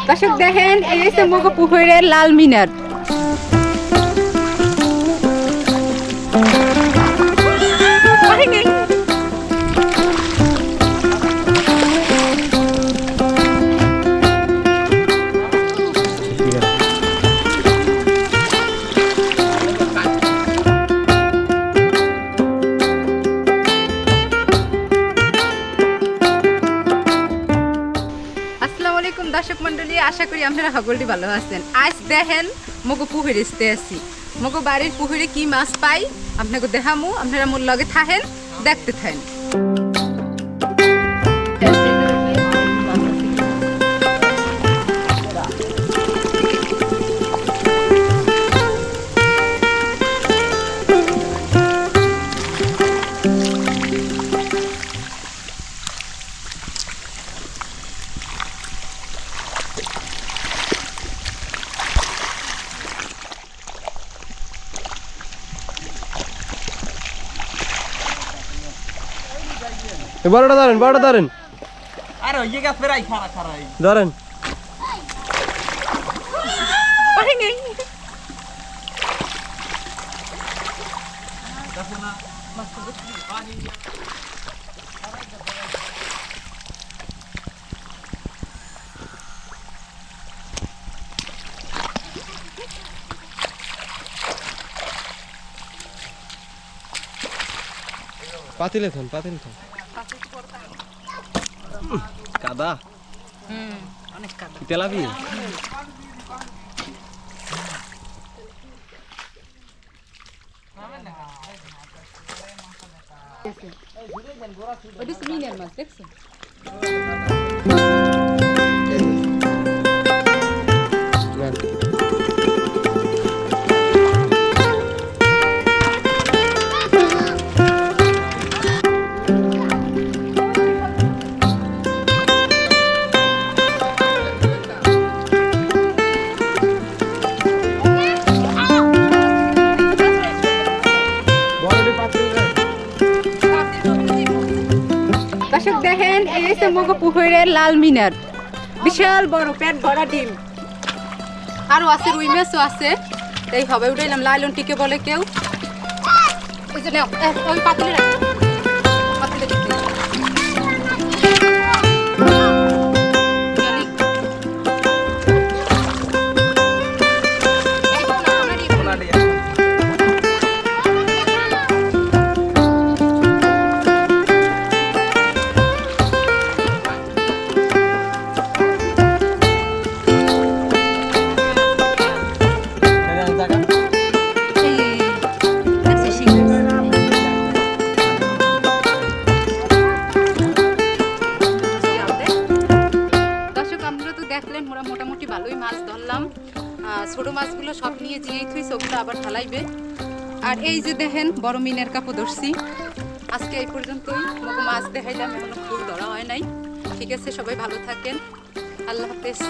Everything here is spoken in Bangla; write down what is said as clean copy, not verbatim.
দর্শক দেখেন এই হচ্ছে মগো পুকুরের লাল মিনার। দর্শক মন্ডলী, আশা করি আপনারা সকলটি ভালো আছেন। আজ দেখেন মগো পুকুরে আসতে আসি, মগো বাড়ির পুকুরে কি মাছ পাই আপনাকে দেখামু। আপনারা মোর লগে থাকেন, দেখতে থাকেন। বড়টা ধরেন আরে ওই গাছ ফেরাই খারা ধরেন। পাতিলে থান কাদা অনেক কাদা তেলাপি মিনার মাছ দেখছেন। দর্শক দেখেন এই হচ্ছে মগো পুকুরের লাল মিনার, বিশাল বড় পেট ভরা ডিম। আরো আছে, রুই মাছও আছে। এই হবে উঠাইলাম, লাইলন টিকে বলে কেউ। ওই যে ওই পাতিলে রাখো, পাতিলে দিতে। দেখলেন মোরা মোটামুটি ভালোই মাছ ধরলাম। ছোট মাছগুলো সব নিয়ে যেই থুইছে ওগুলো আবার ঢালাইবে। আর এই যে দেখেন বড় মিনের কাপড় ধরছি। আজকে এই পর্যন্তই মগো মাছ দেখাইলাম, এখনো ফুল ধরা হয় নাই। ঠিক আছে, সবাই ভালো থাকেন, আল্লাহ হাফেজ।